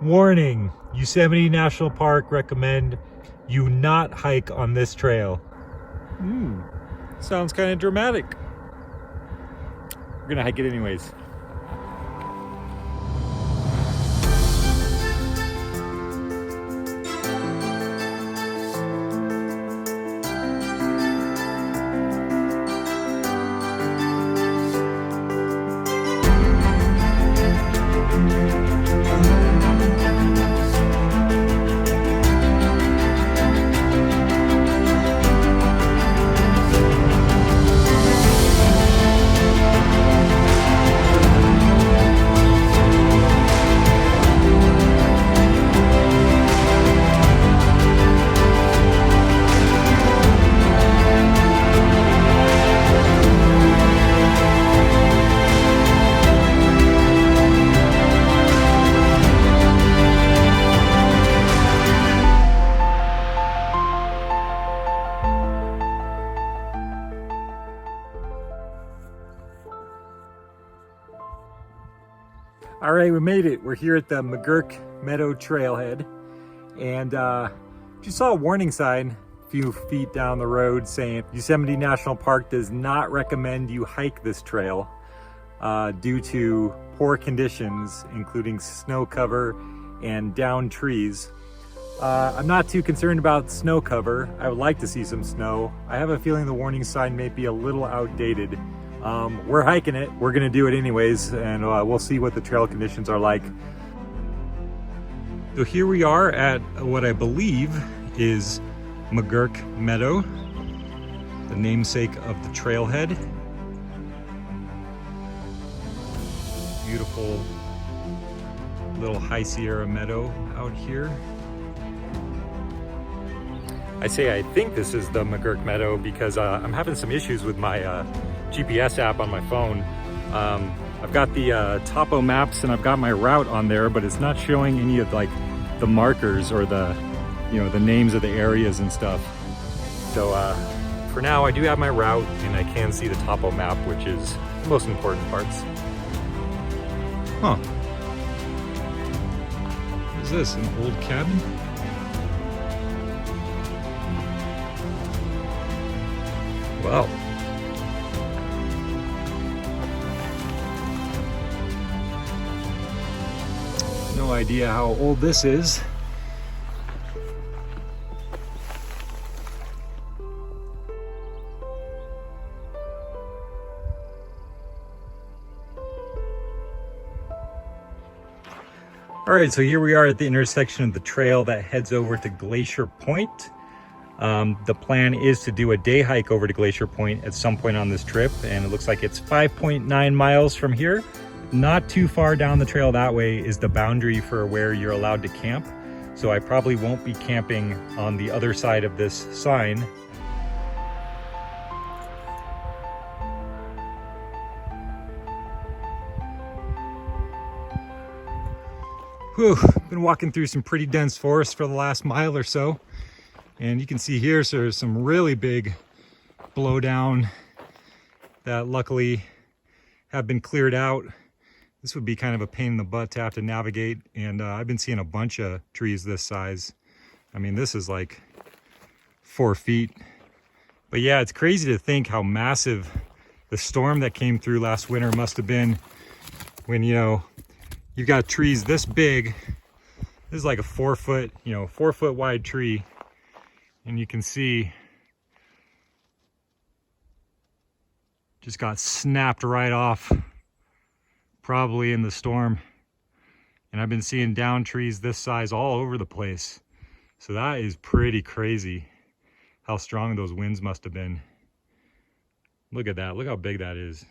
Warning, Yosemite National Park recommend you not hike on this trail. Sounds kind of dramatic. We're gonna hike it anyways. All right, we made it. We're here at the McGurk Meadow trailhead, and just saw a warning sign a few feet down the road saying Yosemite National Park does not recommend you hike this trail due to poor conditions, including snow cover and downed trees. I'm not too concerned about snow cover. I would like to see some snow. I have a feeling the warning sign may be a little outdated. We're hiking it. We're gonna do it anyways, and we'll see what the trail conditions are like. So here we are at what I believe is McGurk Meadow, the namesake of the trailhead. Beautiful little High Sierra meadow out here. I think this is the McGurk Meadow because I'm having some issues with my GPS app on my phone. I've got the topo maps and I've got my route on there, but it's not showing any of like the markers or the the names of the areas and stuff. So for now I do have my route and I can see the topo map, which is the most important parts. Huh. What is this, an old cabin? Wow. No idea how old this is. All right, so here we are at the intersection of the trail that heads over to Glacier Point. The plan is to do a day hike over to Glacier Point at some point on this trip, and it looks like it's 5.9 miles from here. Not too far down the trail that way is the boundary for where you're allowed to camp. So I probably won't be camping on the other side of this sign. Whew, been walking through some pretty dense forest for the last mile or so. And you can see here, so there's some really big blowdown that luckily have been cleared out. This would be kind of a pain in the butt to have to navigate. And I've been seeing a bunch of trees this size. I mean, this is like 4 feet. But yeah, it's crazy to think how massive the storm that came through last winter must have been when, you've got trees this big. This is like a 4 foot, 4 foot wide tree. And you can see just got snapped right off, probably in the storm. And I've been seeing down trees this size all over the place. So that is pretty crazy how strong those winds must have been. Look at that, look how big that is.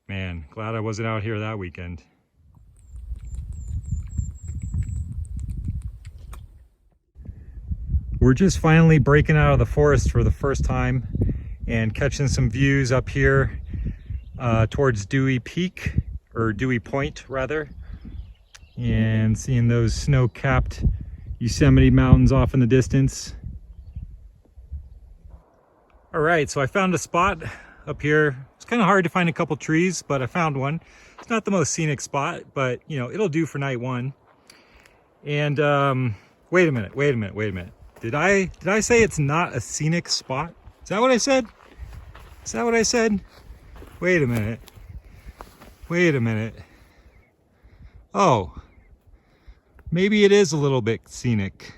Man, glad I wasn't out here that weekend. We're just finally breaking out of the forest for the first time and catching some views up here towards Dewey Peak, or Dewey Point rather, and seeing those snow-capped Yosemite mountains off in the distance. All right, so I found a spot up here. It's kind of hard to find a couple trees, but I found one. It's not the most scenic spot, but you know, it'll do for night one. And wait a minute. Did I say it's not a scenic spot? Is that what I said? Is that what I said? Wait a minute. Oh, maybe it is a little bit scenic.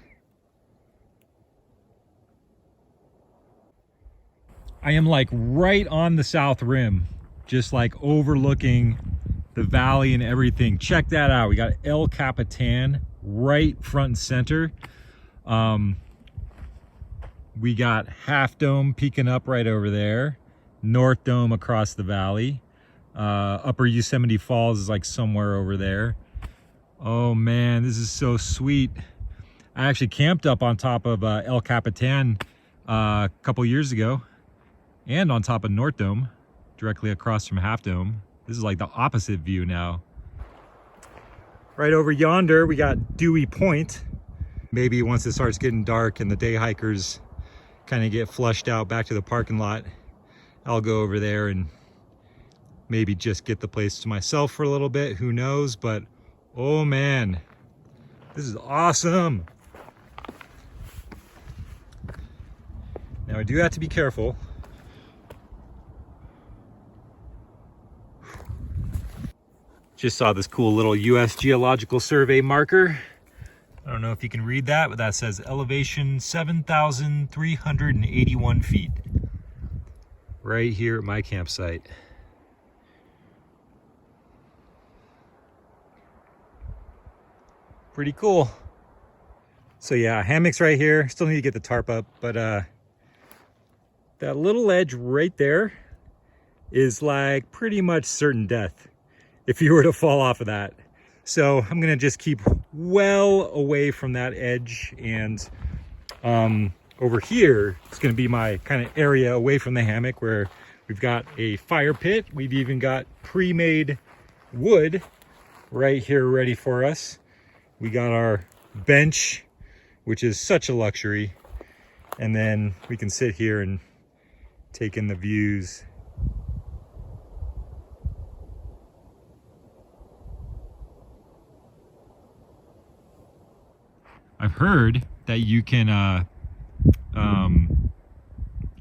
I am like right on the south rim, just like overlooking the valley and everything. Check that out. We got El Capitan right front and center. We got Half Dome peeking up right over there. North Dome across the valley. Upper Yosemite Falls is like somewhere over there. Oh man, this is so sweet. I actually camped up on top of El Capitan a couple years ago, and on top of North Dome, directly across from Half Dome. This is like the opposite view now. Right over yonder, we got Dewey Point. Maybe once it starts getting dark and the day hikers kind of get flushed out back to the parking lot, I'll go over there and maybe just get the place to myself for a little bit. Who knows? But oh man, this is awesome. Now I do have to be careful. Just saw this cool little U.S. Geological Survey marker. I don't know if you can read that, but that says elevation 7,381 feet. Right here at my campsite. Pretty cool. So yeah, hammocks right here. Still need to get the tarp up, but that little ledge right there is like pretty much certain death if you were to fall off of that. So I'm gonna just keep well away from that edge, and over here it's gonna be my kind of area away from the hammock where we've got a fire pit. We've even got pre-made wood right here ready for us. We got our bench, which is such a luxury, and then we can sit here and take in the views. I've heard that you can,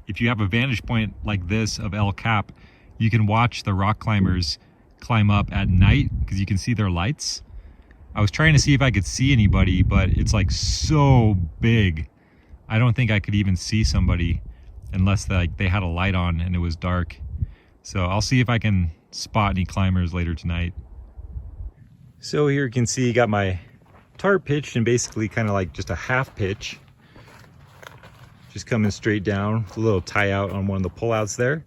if you have a vantage point like this of El Cap, you can watch the rock climbers climb up at night because you can see their lights. I was trying to see if I could see anybody, but it's like so big. I don't think I could even see somebody unless they had a light on and it was dark. So I'll see if I can spot any climbers later tonight. So here you can see, got my tarp pitched and basically kind of like just a half pitch. Just coming straight down, a little tie out on one of the pullouts there.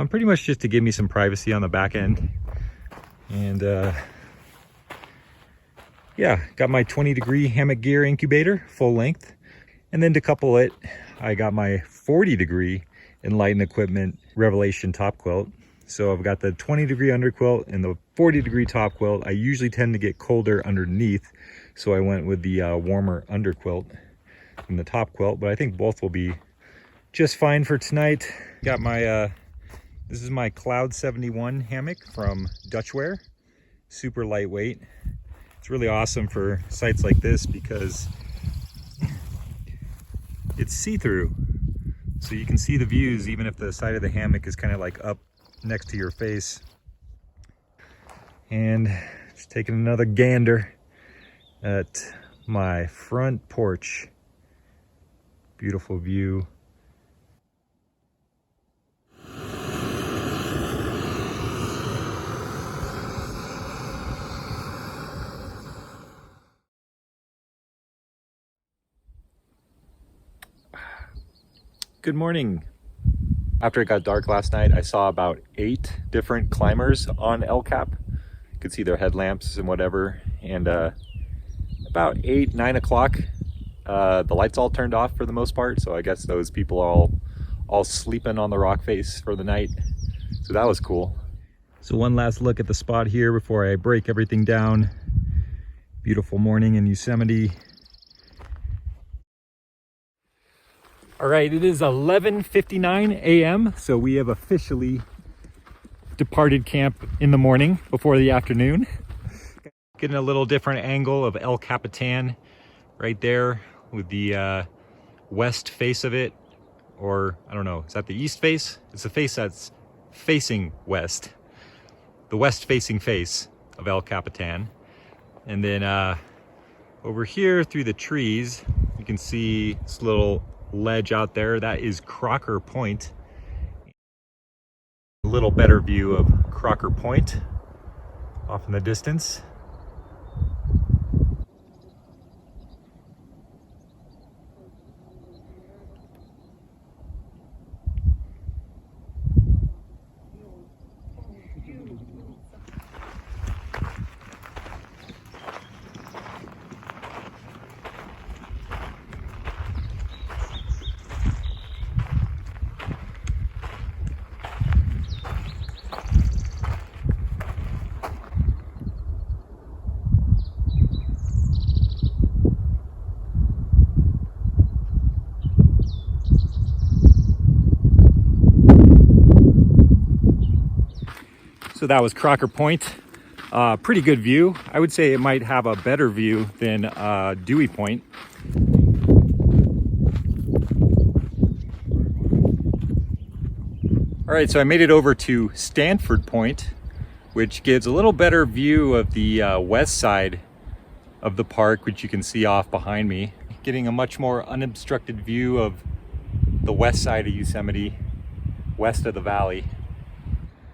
Pretty much just to give me some privacy on the back end. And yeah, got my 20-degree hammock gear incubator, full length. And then to couple it, I got my 40-degree Enlighten Equipment Revelation top quilt. So I've got the 20-degree underquilt and the 40-degree top quilt. I usually tend to get colder underneath, so I went with the warmer underquilt and the top quilt, but I think both will be just fine for tonight. Got my, this is my Cloud 71 hammock from Dutchware. Super lightweight. It's really awesome for sites like this because it's see-through. So you can see the views even if the side of the hammock is kind of like up next to your face. And just taking another gander at my front porch. Beautiful view. Good morning. After it got dark last night, I saw about 8 different climbers on El Cap. You could see their headlamps and whatever. And about 8, 9 o'clock, the lights all turned off for the most part. So I guess those people are all sleeping on the rock face for the night. So that was cool. So one last look at the spot here before I break everything down. Beautiful morning in Yosemite. All right, it is 11:59 a.m. So we have officially departed camp in the morning before the afternoon. Getting a little different angle of El Capitan right there with the west face of it, or I don't know, is that the east face? It's the face that's facing west, the west facing face of El Capitan. And then over here through the trees, you can see this little ledge out there. That is Crocker Point. A little better view of Crocker Point off in the distance. So that was Crocker Point. Pretty good view. I would say it might have a better view than Dewey Point. All right, so I made it over to Stanford Point, which gives a little better view of the west side of the park, which you can see off behind me. Getting a much more unobstructed view of the west side of Yosemite, west of the valley.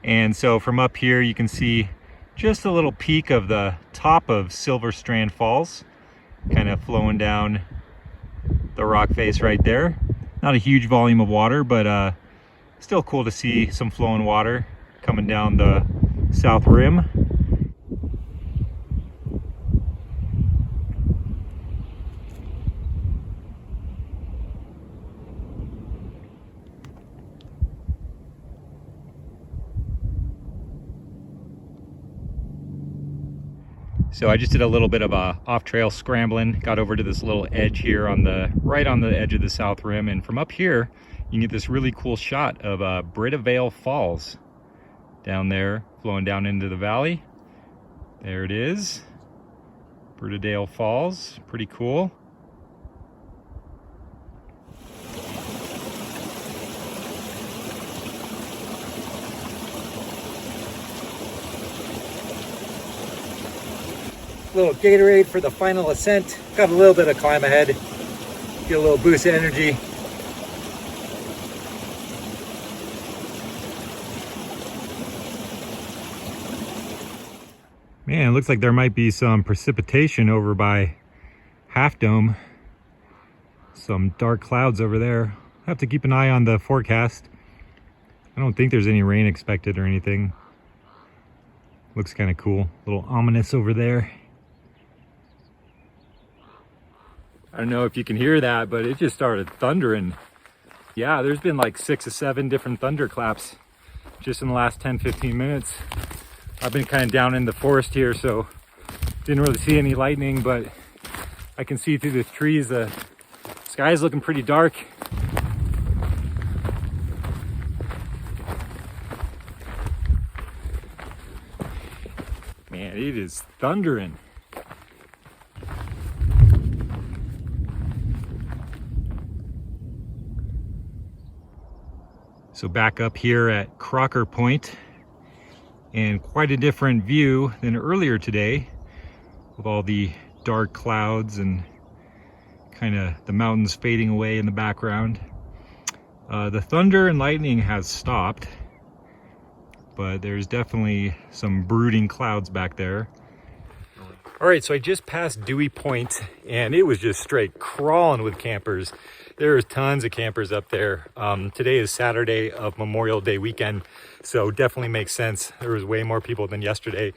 And so from up here, you can see just a little peek of the top of Silver Strand Falls, kind of flowing down the rock face right there. Not a huge volume of water, but still cool to see some flowing water coming down the south rim. So I just did a little bit of a off-trail scrambling, got over to this little edge here on the right on the edge of the south rim, and from up here you can get this really cool shot of Britta Vale Falls down there flowing down into the valley. There it is, Britta Vale Falls, pretty cool. Little Gatorade for the final ascent. Got a little bit of climb ahead. Get a little boost of energy. Man, it looks like there might be some precipitation over by Half Dome. Some dark clouds over there. I have to keep an eye on the forecast. I don't think there's any rain expected or anything. Looks kind of cool. A little ominous over there. I don't know if you can hear that, but it just started thundering. Yeah, there's been like 6 or 7 different thunderclaps just in the last 10-15 minutes. I've been kind of down in the forest here, so didn't really see any lightning, but I can see through the trees. The sky is looking pretty dark. Man, it is thundering. So back up here at Crocker Point, and quite a different view than earlier today with all the dark clouds and kind of the mountains fading away in the background. The thunder and lightning has stopped, but there's definitely some brooding clouds back there. All right, so I just passed Dewey Point, and it was just straight crawling with campers. There's tons of campers up there. Today is Saturday of Memorial Day weekend, so definitely makes sense. There was way more people than yesterday.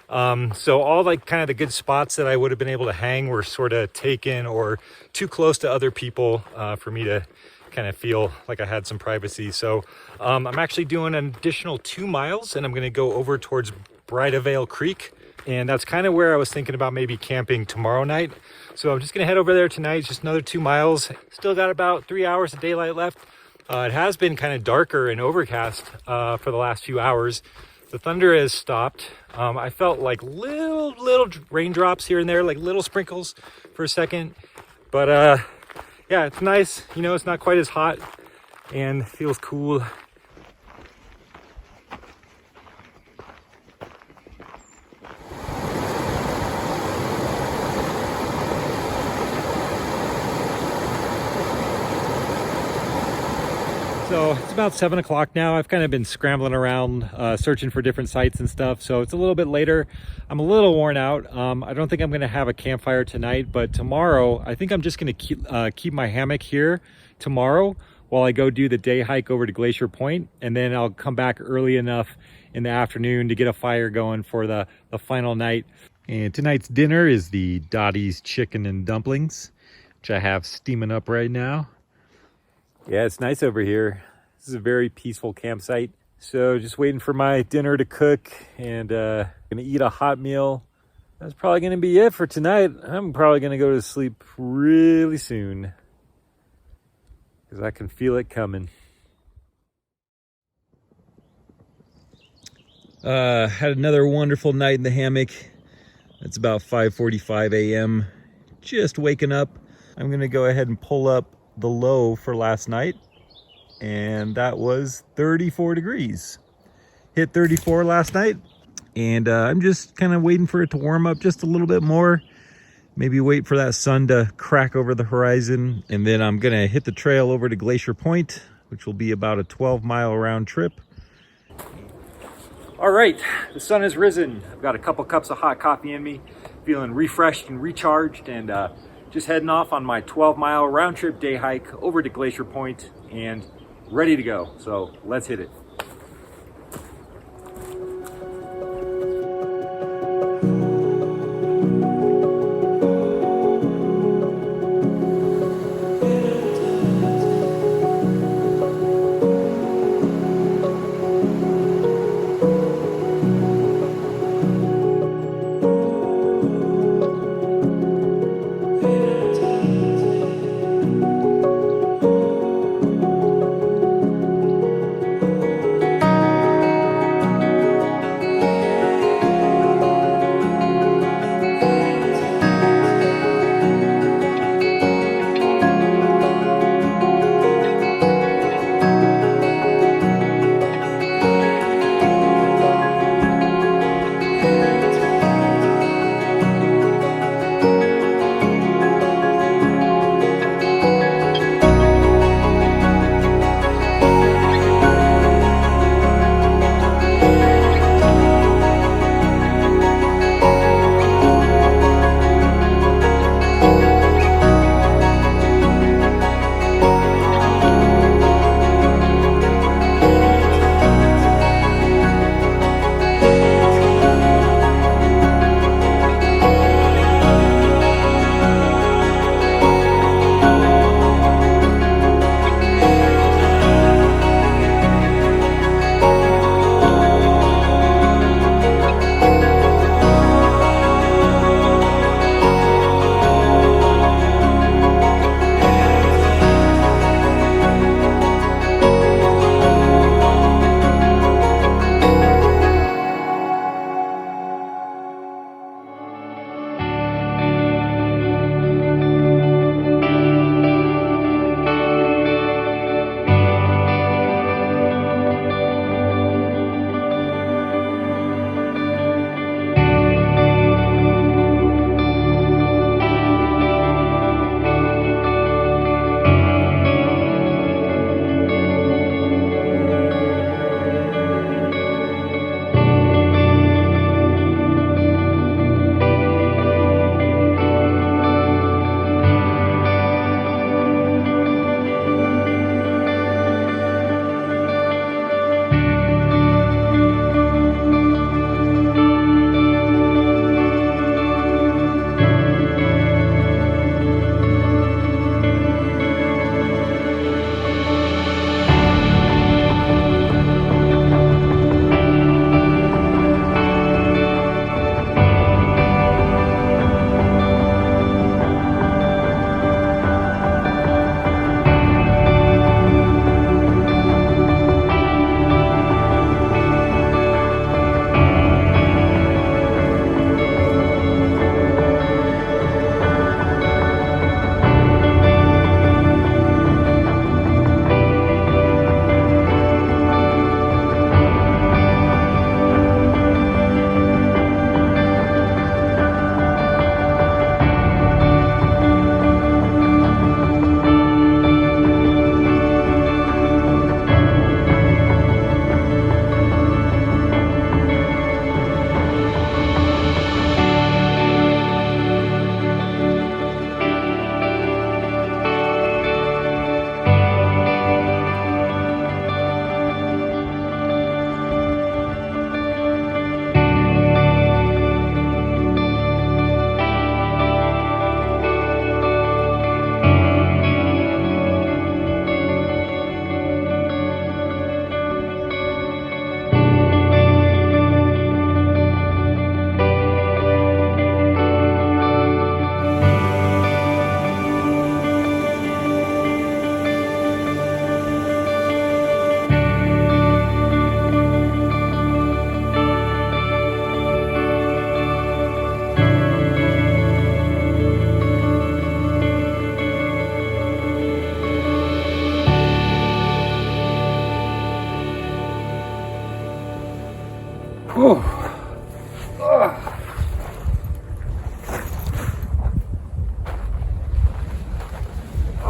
So all like kind of the good spots that I would have been able to hang were sort of taken or too close to other people for me to kind of feel like I had some privacy. So I'm actually doing an additional 2 miles, and I'm gonna go over towards Britta Vale Creek. And that's kind of where I was thinking about maybe camping tomorrow night. So I'm just gonna head over there tonight, just another 2 miles. Still got about 3 hours of daylight left. It has been kind of darker and overcast for the last few hours. The thunder has stopped. I felt like little raindrops here and there, like little sprinkles for a second. But yeah, it's nice. You know, it's not quite as hot and feels cool. So it's about 7 o'clock now. I've kind of been scrambling around, searching for different sites and stuff. So it's a little bit later. I'm a little worn out. I don't think I'm going to have a campfire tonight, but tomorrow, I think I'm just going to keep my hammock here tomorrow while I go do the day hike over to Glacier Point. And then I'll come back early enough in the afternoon to get a fire going for the final night. And tonight's dinner is the Dottie's chicken and dumplings, which I have steaming up right now. Yeah, it's nice over here. This is a very peaceful campsite. So just waiting for my dinner to cook and gonna eat a hot meal. That's probably gonna be it for tonight. I'm probably gonna go to sleep really soon because I can feel it coming. Had another wonderful night in the hammock. It's about 5:45 a.m. Just waking up. I'm gonna go ahead and pull up the low for last night, and that was 34 degrees. Hit 34 last night, and I'm just kind of waiting for it to warm up just a little bit more. Maybe wait for that sun to crack over the horizon, and then I'm gonna hit the trail over to Glacier Point, which will be about a 12-mile round trip. All right, the sun has risen. I've got a couple cups of hot coffee in me, feeling refreshed and recharged, and just heading off on my 12-mile round trip day hike over to Glacier Point and ready to go. So let's hit it.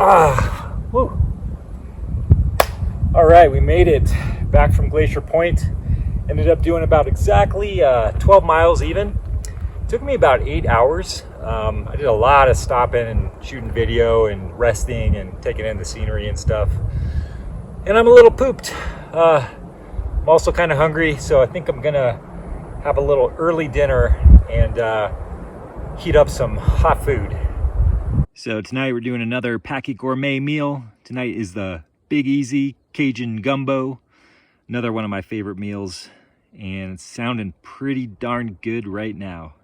Woo. All right, we made it back from Glacier Point. Ended up doing about exactly 12 miles even. Took me about 8 hours. I did a lot of stopping and shooting video and resting and taking in the scenery and stuff. And I'm a little pooped. I'm also kind of hungry, so I think I'm gonna have a little early dinner and heat up some hot food. So tonight we're doing another Packy Gourmet meal. Tonight is the Big Easy Cajun Gumbo. Another one of my favorite meals, and it's sounding pretty darn good right now.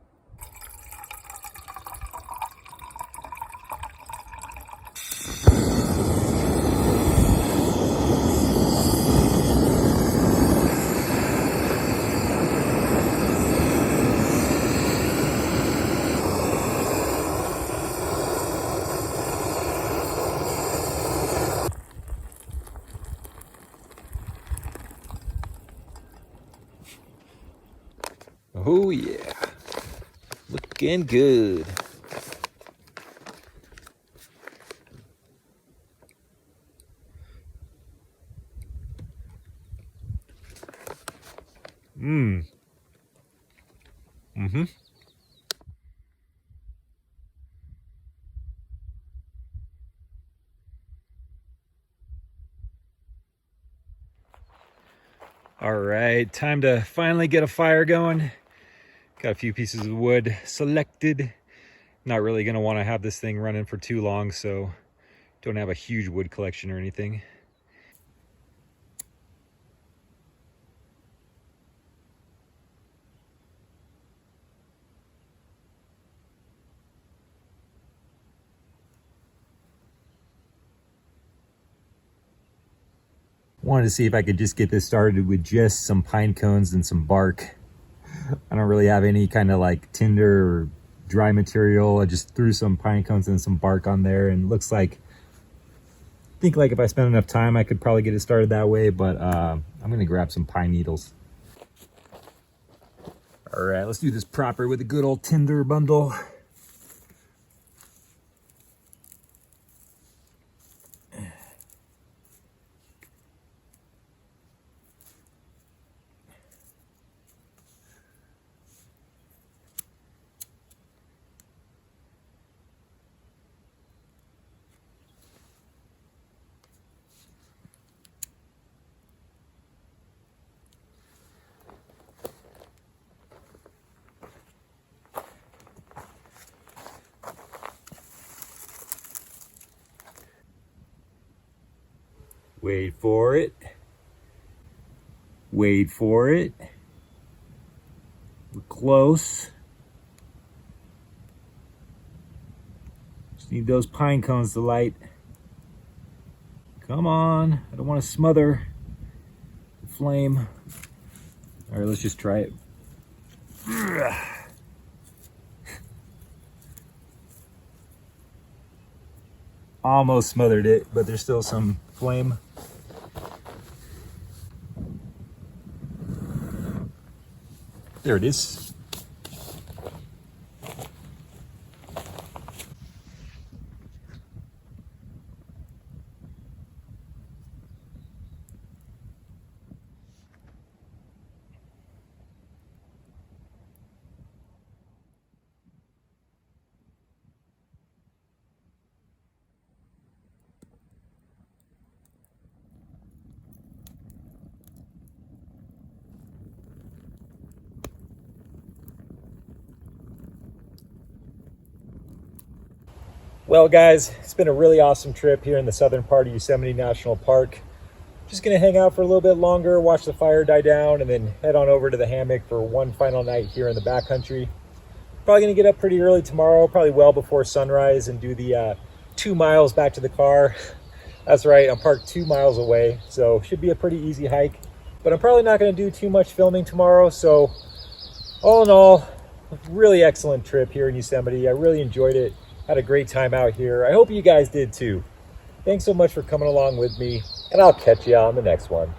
Oh yeah, looking good. All right, time to finally get a fire going. Got a few pieces of wood selected. Not really gonna wanna have this thing running for too long, so don't have a huge wood collection or anything. Wanted to see if I could just get this started with just some pine cones and some bark. I don't really have any kind of like tinder or dry material. I just threw some pine cones and some bark on there, and looks like, I think like if I spend enough time, I could probably get it started that way, but I'm gonna grab some pine needles. All right, let's do this proper with a good old tinder bundle. Wait for it. Wait for it. We're close. Just need those pine cones to light. Come on. I don't want to smother the flame. All right, let's just try it. Almost smothered it, but there's still some flame. There it is. Well guys, it's been a really awesome trip here in the southern part of Yosemite National Park. Just gonna hang out for a little bit longer, watch the fire die down, and then head on over to the hammock for one final night here in the backcountry. Probably gonna get up pretty early tomorrow, probably well before sunrise, and do the 2 miles back to the car. That's right, I'm parked 2 miles away, so should be a pretty easy hike. But I'm probably not gonna do too much filming tomorrow, so all in all, really excellent trip here in Yosemite. I really enjoyed it. Had a great time out here. I hope you guys did too. Thanks so much for coming along with me, and I'll catch you on the next one.